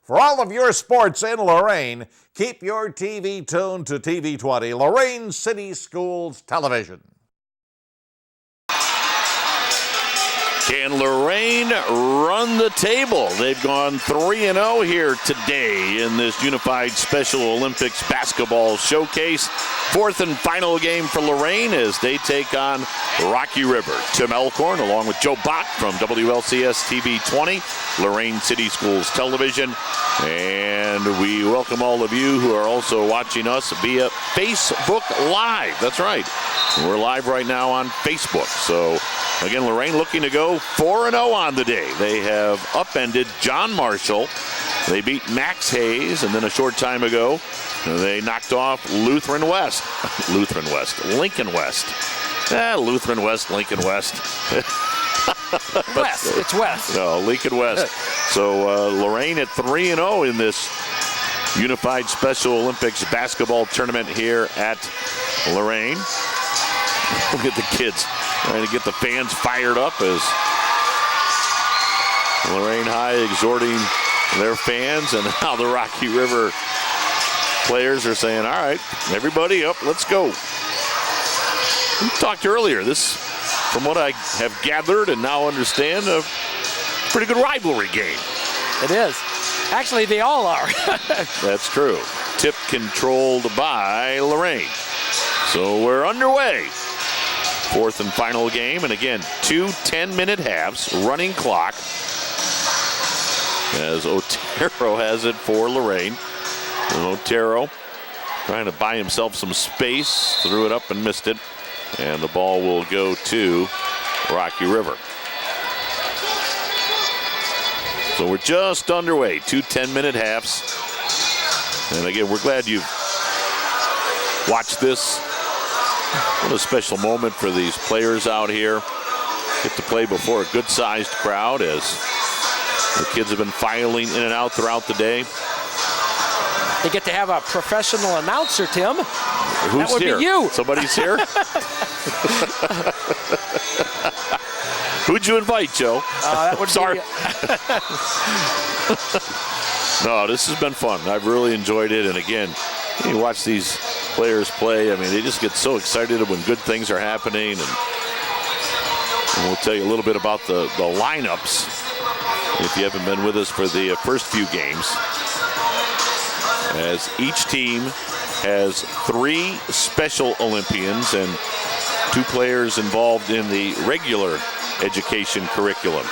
For all of your sports in Lorain, keep your TV tuned to TV 20, Lorain City Schools Television. Can Lorain run the table? They've gone 3-0 here today in this Unified Special Olympics basketball showcase. Fourth and final game for Lorain as they take on Rocky River. Tim Elkhorn along with Joe Bott from WLCS TV 20, Lorain City Schools Television. And we welcome all of you who are also watching us via Facebook Live. That's right. We're live right now on Facebook. So again, Lorain looking to go 4-0 on the day. They have upended John Marshall. They beat Max Hayes, and then a short time ago, they knocked off Lutheran West. Lincoln West. Lutheran West, Lincoln West. West, it's West. No, Lincoln West. So Lorain at 3-0 in this Unified Special Olympics basketball tournament here at Lorain. Look at the kids trying to get the fans fired up as Lorain High exhorting their fans, and now the Rocky River players are saying, all right, everybody up, let's go. We talked earlier, this, from what I have gathered and now understand, a pretty good rivalry game. It is. Actually, they all are. That's true. Tip controlled by Lorain. So we're underway. Fourth and final game, and again, 2 10-minute halves, running clock, as Otero has it for Lorain. And Otero trying to buy himself some space, threw it up and missed it, and the ball will go to Rocky River. So we're just underway, 2 10-minute halves. And again, we're glad you've watched this. What a special moment for these players out here. Get to play before a good-sized crowd as the kids have been filing in and out throughout the day. They get to have a professional announcer, Tim. Who's that would here? Be you. Somebody's here? Who'd you invite, Joe? That would Sorry. Be No, this has been fun. I've really enjoyed it. And again, you watch these players play. I mean, they just get so excited when good things are happening. And we'll tell you a little bit about the lineups if you haven't been with us for the first few games. As each team has 3 Special Olympians and 2 players involved in the regular education curriculum.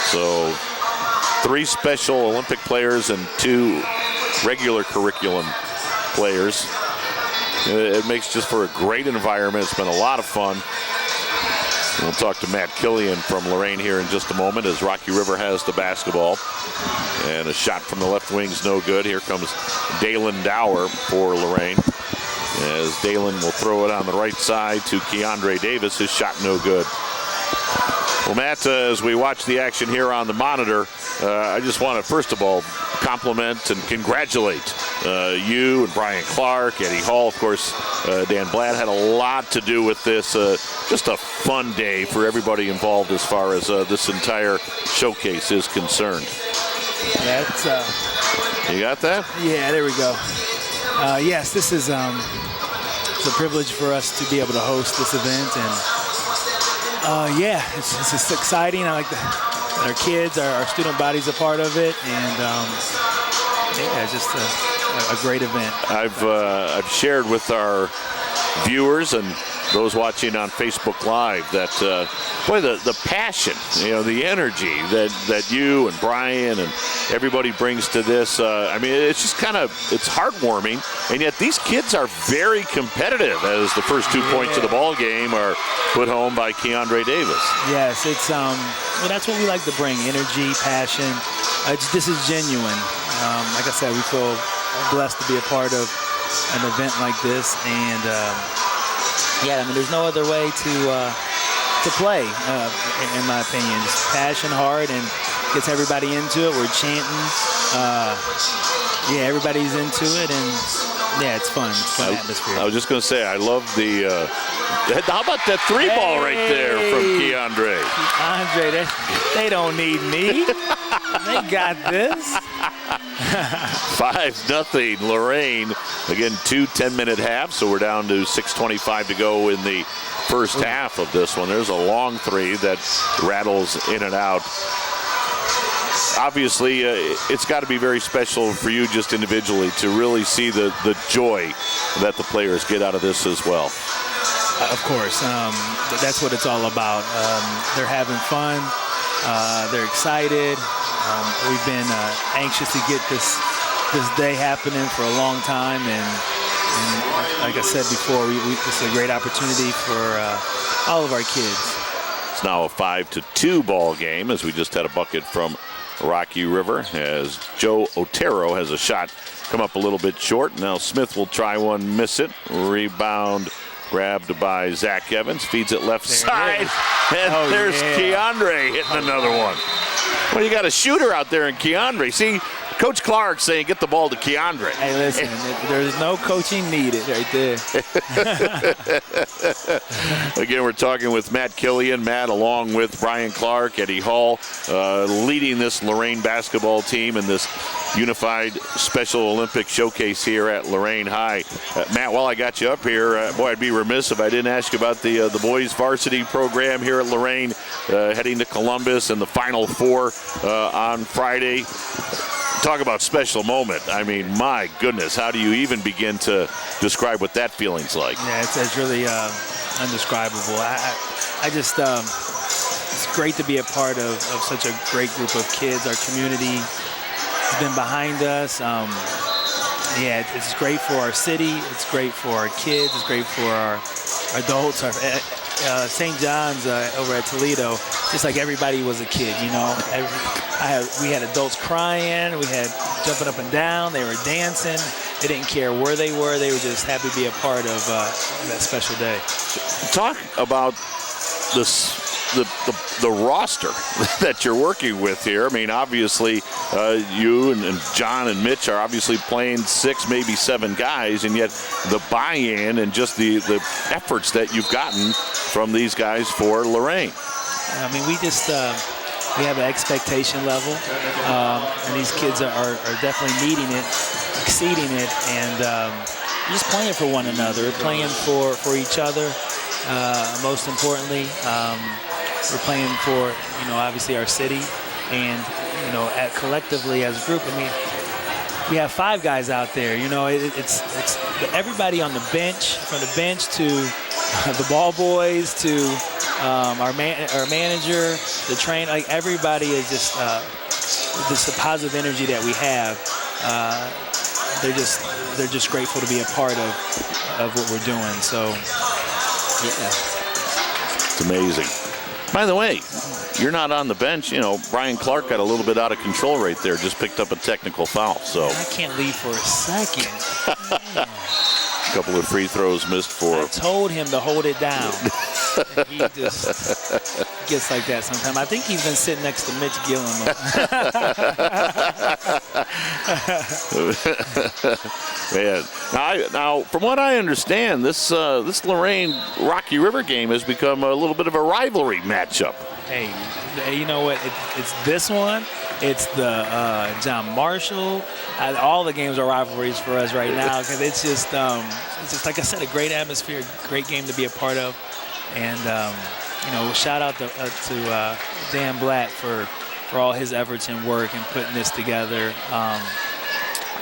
So 3 Special Olympic players and 2 regular curriculum players. It makes just for a great environment. It's been a lot of fun. We'll talk to Matt Killian from Lorain here in just a moment as Rocky River has the basketball. And a shot from the left wing's no good. Here comes Dalen Dower for Lorain. As Dalen will throw it on the right side to Keandre Davis. His shot no good. Well, Matt, as we watch the action here on the monitor, I just want to, first of all, compliment and congratulate you and Brian Clark, Eddie Hall, of course, Dan Blatt had a lot to do with this. Just a fun day for everybody involved as far as this entire showcase is concerned. That's you got that? Yeah, there we go. Yes, this is it's a privilege for us to be able to host this event, and yeah, it's just exciting. I like that our kids, our student body's a part of it, and yeah, it's just a great event. I've shared with our viewers and those watching on Facebook Live that boy, the passion, the energy that you and Brian and everybody brings to this. I mean, it's just it's heartwarming, and yet these kids are very competitive as the first 2 points of the ball game are put home by Keandre Davis. Yes, it's well, that's what we like to bring: energy, passion. This is genuine. Like I said, we feel blessed to be a part of an event like this, and yeah, I mean, there's no other way to play, in my opinion. Just passion, heart, and gets everybody into it. We're chanting. Yeah, everybody's into it, and yeah, it's fun. It's fun atmosphere. I was just going to say, I love the. How about that 3-ball right there from Keandre? Keandre, they don't need me. They got this. 5-0 Lorain. Again, 2 10-minute halves, so we're down to 6:25 to go in the first half of this one. There's a long three that rattles in and out. Obviously, it's got to be very special for you just individually to really see the joy that the players get out of this as well. Of course. That's what it's all about. They're having fun. They're excited. We've been anxious to get this day happening for a long time. And like I said before, this is a great opportunity for all of our kids. It's now a 5-2 ball game as we just had a bucket from Rocky River as Joe Otero has a shot come up a little bit short. Now Smith will try one, miss it. Rebound grabbed by Zach Evans, feeds it left side. And there's Keandre hitting another one. Well, you got a shooter out there in Keandre. See, Coach Clark saying get the ball to Keandre. Hey, listen, there's no coaching needed right there. Again, we're talking with Matt Killian. Matt, along with Brian Clark, Eddie Hall, leading this Lorain basketball team in this Unified Special Olympic Showcase here at Lorain High. Matt, while I got you up here, boy, I'd be remiss if I didn't ask you about the boys varsity program here at Lorain, heading to Columbus and the Final Four on Friday. Talk about special moment. I mean, my goodness, how do you even begin to describe what that feeling's like? Yeah, it's really undescribable. I just, it's great to be a part of such a great group of kids. Our community has been behind us. Yeah, it's great for our city. It's great for our kids. It's great for our adults. St. John's over at Toledo, just like everybody was a kid, you know. We had adults crying. We had jumping up and down. They were dancing. They didn't care where they were. They were just happy to be a part of that special day. Talk about the roster that you're working with here. I mean, obviously, you and John and Mitch are obviously playing 6, maybe 7 guys, and yet the buy-in and just the efforts that you've gotten from these guys for Lorain. I mean, we just we have an expectation level, and these kids are definitely meeting it, exceeding it, and just playing for one another, playing for each other. Most importantly, we're playing for, you know, obviously our city, and, you know, collectively as a group. I mean, we have 5 guys out there. You know, it's everybody on the bench, from the bench to the ball boys to our manager, the train. Like, everybody is just the positive energy that we have. They're just grateful to be a part of what we're doing. So, yeah, it's amazing. By the way, you're not on the bench. You know, Brian Clark got a little bit out of control right there. Just picked up a technical foul. So I can't leave for a second. A couple of free throws missed for. I told him to hold it down. And he just gets like that sometimes. I think he's been sitting next to Mitch Gillen. Man, now from what I understand, this Lorain Rocky River game has become a little bit of a rivalry matchup. Hey, you know what? It's this one. It's the John Marshall. All the games are rivalries for us right now because it's just like I said, a great atmosphere, great game to be a part of. And, you know, shout out to Dan Blatt for all his efforts and work and putting this together.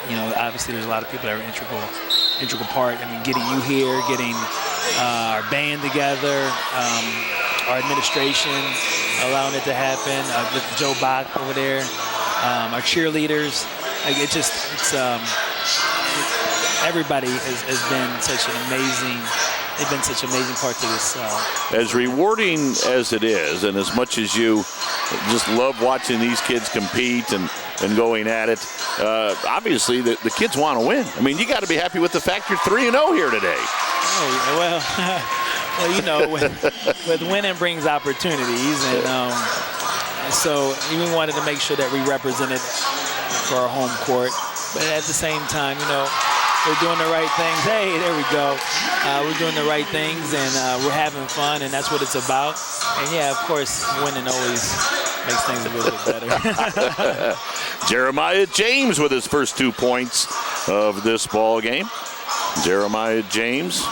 You know, obviously there's a lot of people that are integral part. I mean, getting you here, getting our band together, our administration allowing it to happen, with Joe Bach over there, our cheerleaders. Like, everybody has been such an amazing. They've been such an amazing part to this. As rewarding as it is, and as much as you just love watching these kids compete and going at it, obviously the kids want to win. I mean, you got to be happy with the fact you're 3-0 here today. Oh, well, you know, with winning brings opportunities, and so we wanted to make sure that we represented for our home court, but at the same time, you know, we're doing the right things. Hey, there we go. We're doing the right things, and we're having fun, and that's what it's about. And, yeah, of course, winning always makes things a little bit better. Jeremiah James with his first 2 points of this ball game. Jeremiah James.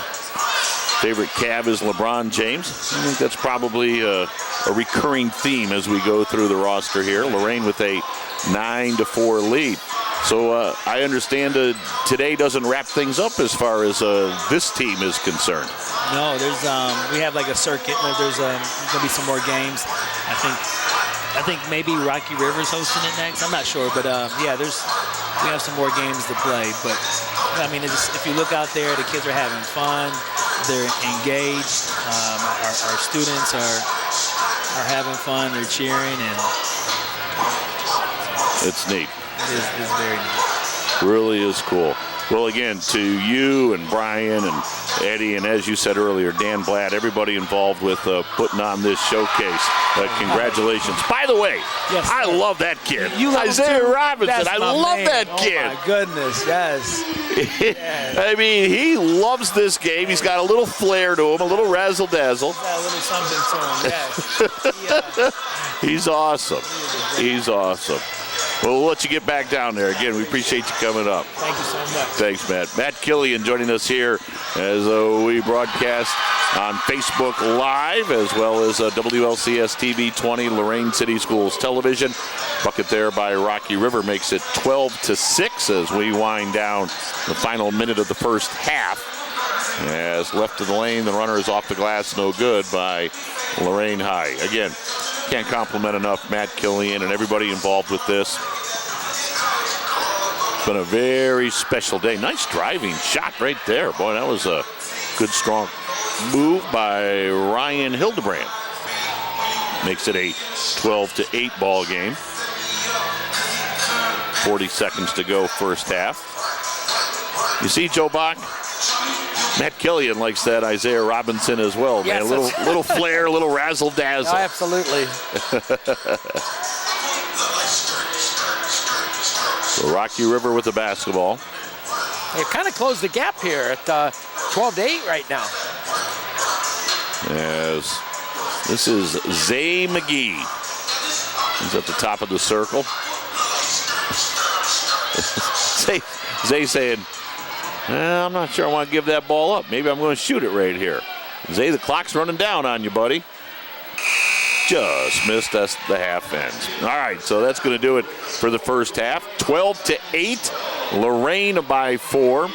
Favorite Cav is LeBron James. I think that's probably a recurring theme as we go through the roster here. Lorain with a 9-4 lead. So I understand today doesn't wrap things up as far as this team is concerned. No, there's we have like a circuit. There's gonna be some more games. I think maybe Rocky River's hosting it next. I'm not sure, but yeah, we have some more games to play. But I mean, if you look out there, the kids are having fun. They're engaged. Our students are having fun. They're cheering, and it's neat. It's very neat. Really is cool. Well, again, to you and Brian and Eddie, and as you said earlier, Dan Blatt, everybody involved with putting on this showcase. Congratulations. By the way, yes, I love that kid. You love Isaiah Robinson. That's I love man. that kid. Oh, my goodness, yes. Yes. I mean, he loves this game. He's got a little flair to him, a little razzle-dazzle. He's got a little something to him, yes. He's awesome. He's awesome. Well, we'll let you get back down there. Again, we appreciate you coming up. Thank you so much. Thanks, Matt. Matt Killian joining us here as we broadcast on Facebook Live, as well as WLCS TV 20, Lorain City Schools Television. Bucket there by Rocky River makes it 12-6 as we wind down the final minute of the first half. As left to the lane, the runner is off the glass, no good by Lorain High. Again, can't compliment enough Matt Killian and everybody involved with this. It's been a very special day. Nice driving shot right there. Boy, that was a good, strong move by Ryan Hildebrand. Makes it a 12-8 ball game. 40 seconds to go first half. You see, Joe Bach? Matt Killian likes that Isaiah Robinson as well, yes, man. A little flair, a little razzle-dazzle. No, absolutely. So Rocky River with the basketball. They've kind of closed the gap here at 12-8 right now. As this is Zay McGee. He's at the top of the circle. Zay saying, I'm not sure I want to give that ball up. Maybe I'm going to shoot it right here. Zay, the clock's running down on you, buddy. Just missed us the half ends. All right, so that's going to do it for the first half. 12-8, Lorain by 4.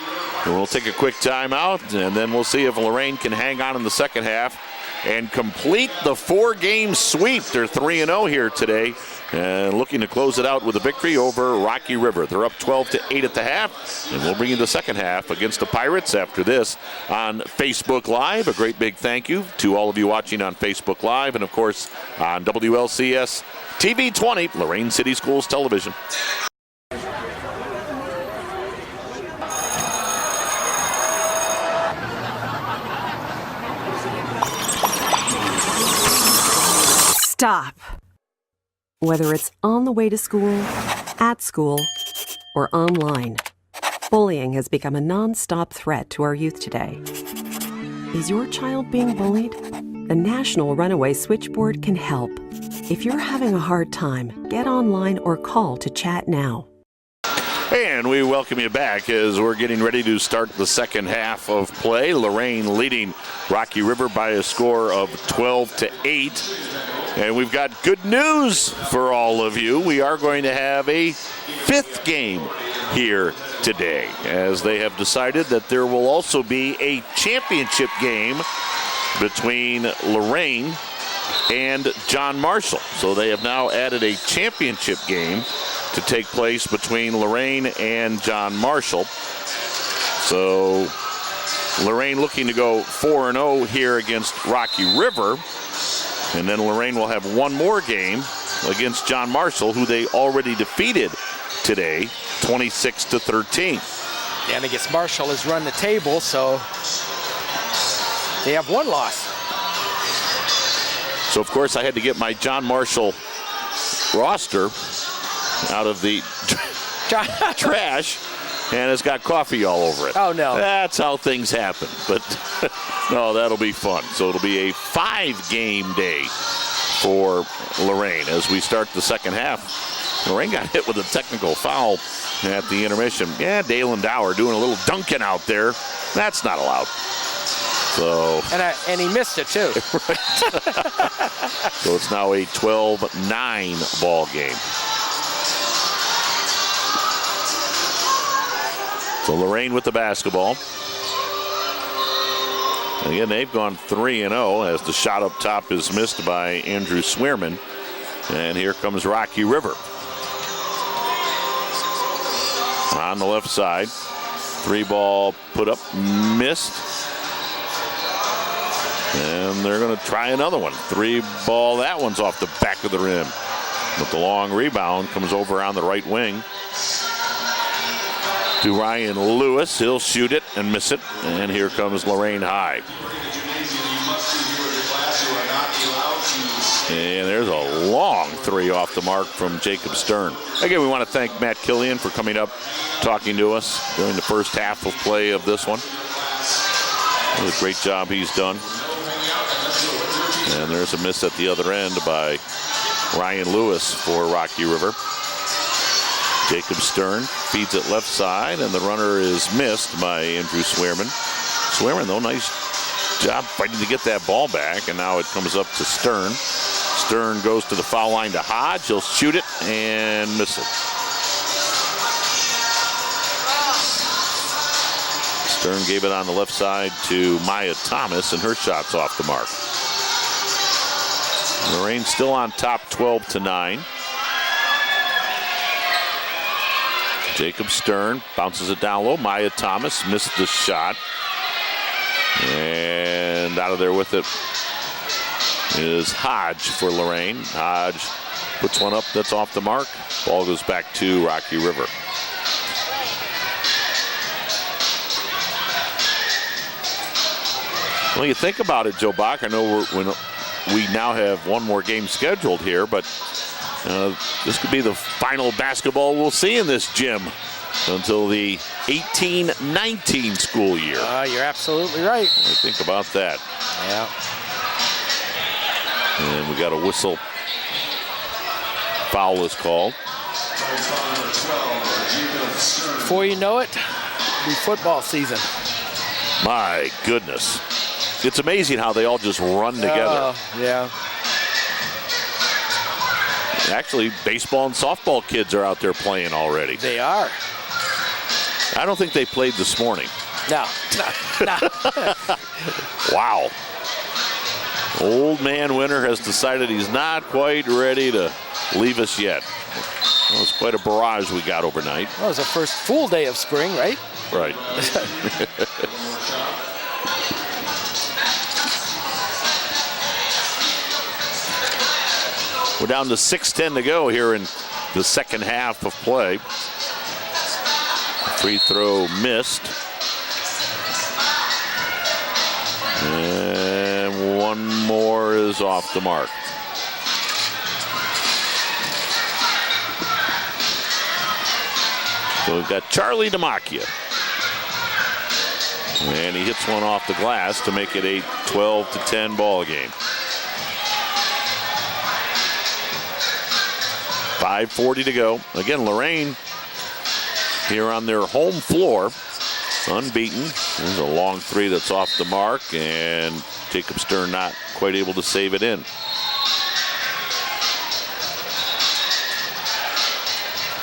And we'll take a quick timeout, and then we'll see if Lorain can hang on in the second half and complete the 4-game sweep. They're 3-0 here today, and looking to close it out with a victory over Rocky River. They're up 12-8 at the half, and we'll bring you the second half against the Pirates after this on Facebook Live. A great big thank you to all of you watching on Facebook Live, and of course on WLCS TV 20, Lorain City Schools Television. Stop. Whether it's on the way to school, at school, or online, bullying has become a non-stop threat to our youth today. Is your child being bullied? The National Runaway Switchboard can help. If you're having a hard time, get online or call to chat now. And we welcome you back as we're getting ready to start the second half of play. Lorain leading Rocky River by a score of 12-8. And we've got good news for all of you. We are going to have a 5th game here today, as they have decided that there will also be a championship game between Lorain and John Marshall. So they have now added a championship game to take place between Lorain and John Marshall. So Lorain looking to go 4-0 here against Rocky River. And then Lorain will have one more game against John Marshall, who they already defeated today, 26-13. Yeah, and I guess Marshall has run the table, so they have one loss. So, of course, I had to get my John Marshall roster out of the trash, and it's got coffee all over it. Oh, no. That's how things happen. But, no, that'll be fun. So it'll be a 5-game day for Lorain as we start the second half. Lorain got hit with a technical foul at the intermission. Yeah, Dalen Dower doing a little dunking out there. That's not allowed. So and he missed it too. So it's now a 12-9 ball game. So Lorain with the basketball. Again, they've gone 3-0 as the shot up top is missed by Andrew Swearman. And here comes Rocky River. On the left side, 3-ball put up, missed. And they're going to try another one. 3-ball, that one's off the back of the rim. But the long rebound comes over on the right wing to Ryan Lewis. He'll shoot it and miss it. And here comes Lorain High. And there's a long 3 off the mark from Jacob Stern. Again, we want to thank Matt Killian for coming up, talking to us during the first half of play of this one. What a great job he's done. And there's a miss at the other end by Ryan Lewis for Rocky River. Jacob Stern feeds it left side, and the runner is missed by Andrew Swearman. Swearman, though, nice job fighting to get that ball back, and now it comes up to Stern. Stern goes to the foul line to Hodge. He'll shoot it and miss it. Stern gave it on the left side to Maya Thomas, and her shot's off the mark. Lorain still on top 12-9. Jacob Stern bounces it down low. Maya Thomas missed the shot. And out of there with it is Hodge for Lorain. Hodge puts one up that's off the mark. Ball goes back to Rocky River. Well, you think about it, Joe Bach. I know we now have one more game scheduled here, but this could be the final basketball we'll see in this gym until the 18-19 school year. You're absolutely right. I think about that. Yeah. And we got a whistle. Foul is called. Before you know it, it'll be football season. My goodness. It's amazing how they all just run together. Yeah. Actually, baseball and softball kids are out there playing already. They are. I don't think they played this morning. No. Wow. Old man Winter has decided he's not quite ready to leave us yet. Well, it's quite a barrage we got overnight. Well, it was the first full day of spring, right? Right. We're down to 6:10 to go here in the second half of play. Free throw missed. And one more is off the mark. So we've got Charlie Demakia. And he hits one off the glass to make it a 12-10 ball game. 5:40 to go. Again, Lorain here on their home floor, unbeaten. There's a long 3 that's off the mark, and Jacob Stern not quite able to save it in.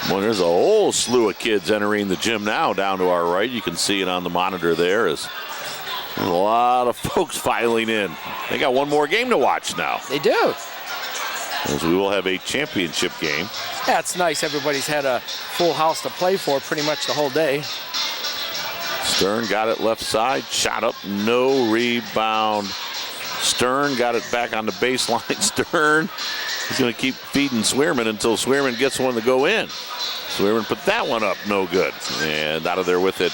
Well, there's a whole slew of kids entering the gym now down to our right. You can see it on the monitor there as there's a lot of folks filing in. They got one more game to watch now. They do. As we will have a championship game. Yeah, it's nice. Everybody's had a full house to play for pretty much the whole day. Stern got it left side, shot up, no rebound. Stern got it back on the baseline. Stern is going to keep feeding Swearman until Swearman gets one to go in. Swearman put that one up, no good. And out of there with it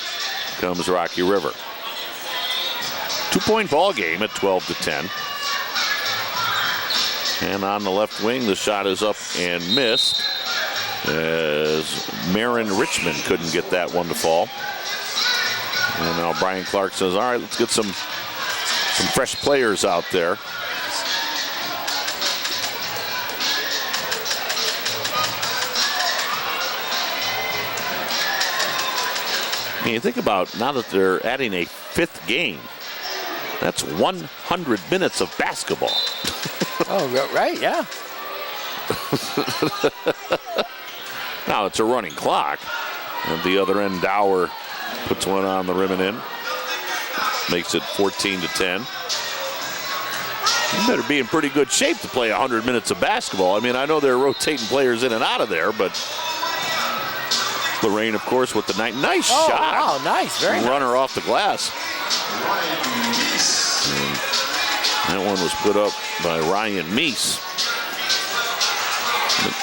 comes Rocky River. 2-point ball game at 12-10. And on the left wing, the shot is up and missed as Marin Richmond couldn't get that one to fall. And now Brian Clark says, all right, let's get some fresh players out there. And you think about now that they're adding a 5th game, that's 100 minutes of basketball. Oh, right, yeah. Now it's a running clock. At the other end, Dower puts one on the rim and in. Makes it 14-10. You better be in pretty good shape to play 100 minutes of basketball. I mean, I know they're rotating players in and out of there, but Lorain, of course, with the nice shot. Wow, nice, very nice. Runner off the glass. And that one was put up by Ryan Meese.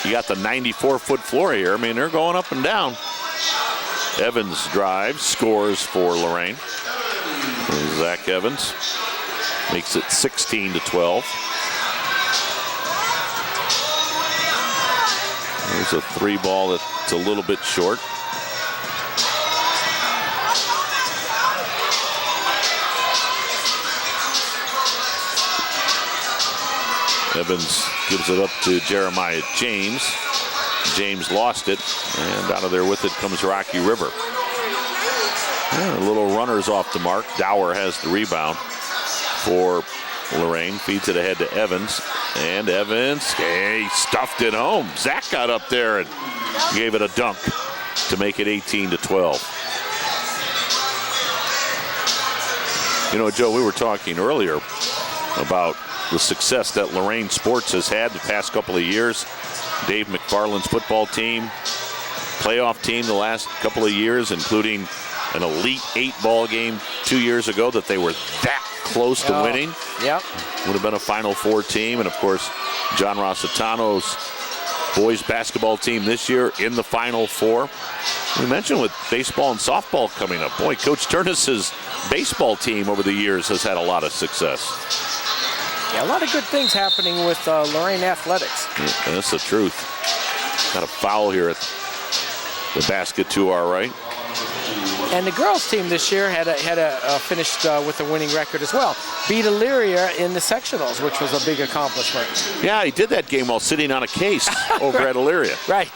You got the 94-foot floor here. I mean, they're going up and down. Evans drives, scores for Lorain. Zach Evans makes it 16-12. There's a 3 ball that's a little bit short. Evans gives it up to Jeremiah James. James lost it, and out of there with it comes Rocky River. Little runners off the mark. Dower has the rebound for Lorain. Feeds it ahead to Evans. And Evans, he stuffed it home. Zach got up there and gave it a dunk to make it 18-12. You know, Joe, we were talking earlier about the success that Lorain Sports has had the past couple of years. Dave McFarland's football team, playoff team the last couple of years, including an Elite 8 ball game 2 years ago that they were that close to winning. Yep. Would have been a Final Four team. And, of course, John Rossitano's boys basketball team this year in the Final Four. We mentioned with baseball and softball coming up. Boy, Coach Turnus's baseball team over the years has had a lot of success. Yeah, a lot of good things happening with Lorain Athletics. Yeah, that's the truth. Got a foul here at the basket to our right. And the girls team this year had finished with a winning record as well. Beat Elyria in the sectionals, which was a big accomplishment. Yeah, he did that game while sitting on a case over at Elyria. Right.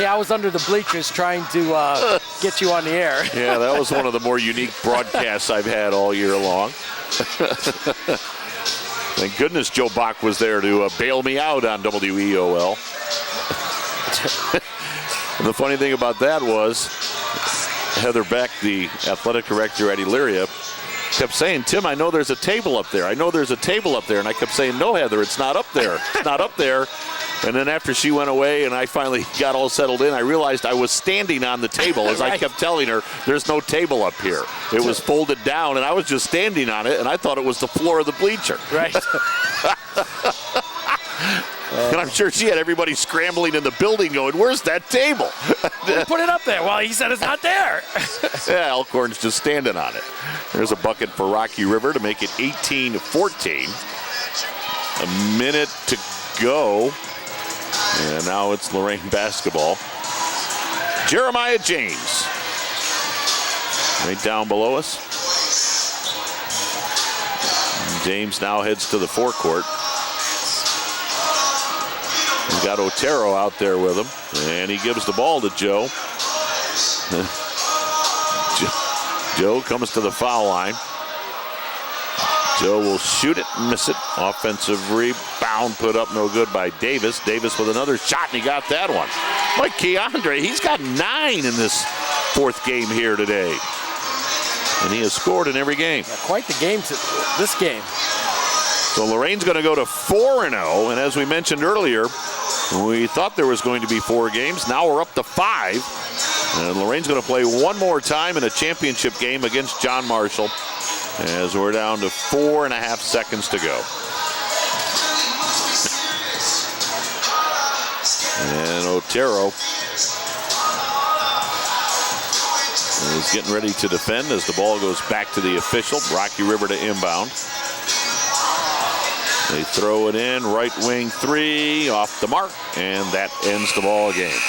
Yeah, I was under the bleachers trying to get you on the air. Yeah, that was one of the more unique broadcasts I've had all year long. Thank goodness Joe Bach was there to bail me out on WEOL. And the funny thing about that was Heather Beck, the athletic director at Elyria, kept saying, Tim, I know there's a table up there. I know there's a table up there. And I kept saying, no, Heather, it's not up there. It's not up there. And then after she went away and I finally got all settled in, I realized I was standing on the table as I kept telling her, there's no table up here. It was folded down, and I was just standing on it, and I thought it was the floor of the bleacher. Right. And I'm sure she had everybody scrambling in the building going, where's that table? We put it up there. Well, he said it's not there. Yeah, Elkhorn's just standing on it. There's a bucket for Rocky River to make it 18-14. A minute to go. And now it's Lorain basketball. Jeremiah James. Right down below us. James now heads to the forecourt. He's got Otero out there with him. And he gives the ball to Joe. Joe comes to the foul line. Joe will shoot it, miss it. Offensive rebound put up no good by Davis. Davis with another shot, and he got that one. Mike Keandre, he's got 9 in this 4th game here today. And he has scored in every game. Yeah, quite the game to this game. So Lorain's going to go to 4-0, and as we mentioned earlier, we thought there was going to be 4 games. Now we're up to 5. And Lorain's going to play one more time in a championship game against John Marshall, as we're down to 4.5 seconds to go. And Otero is getting ready to defend as the ball goes back to the official. Rocky River to inbound. They throw it in, right wing 3, off the mark, and that ends the ball game.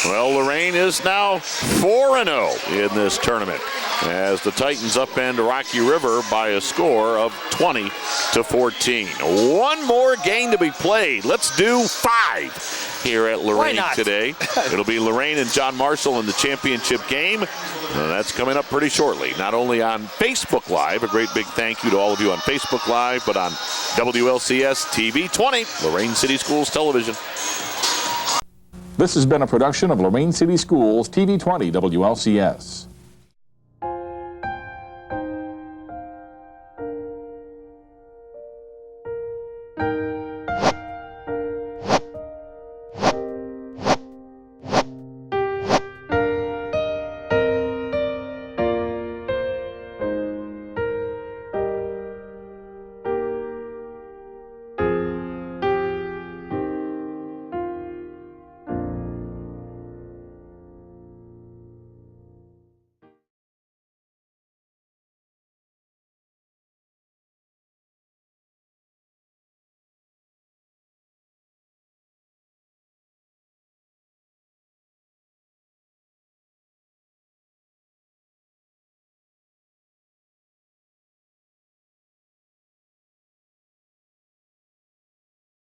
Well, Lorain is now 4-0 in this tournament. as the Titans upend Rocky River by a score of 20-14. One more game to be played. Let's do 5 here at Lorain today. It'll be Lorain and John Marshall in the championship game. That's coming up pretty shortly. Not only on Facebook Live, a great big thank you to all of you on Facebook Live, but on WLCS TV 20, Lorain City Schools Television. This has been a production of Lorain City Schools TV 20 WLCS.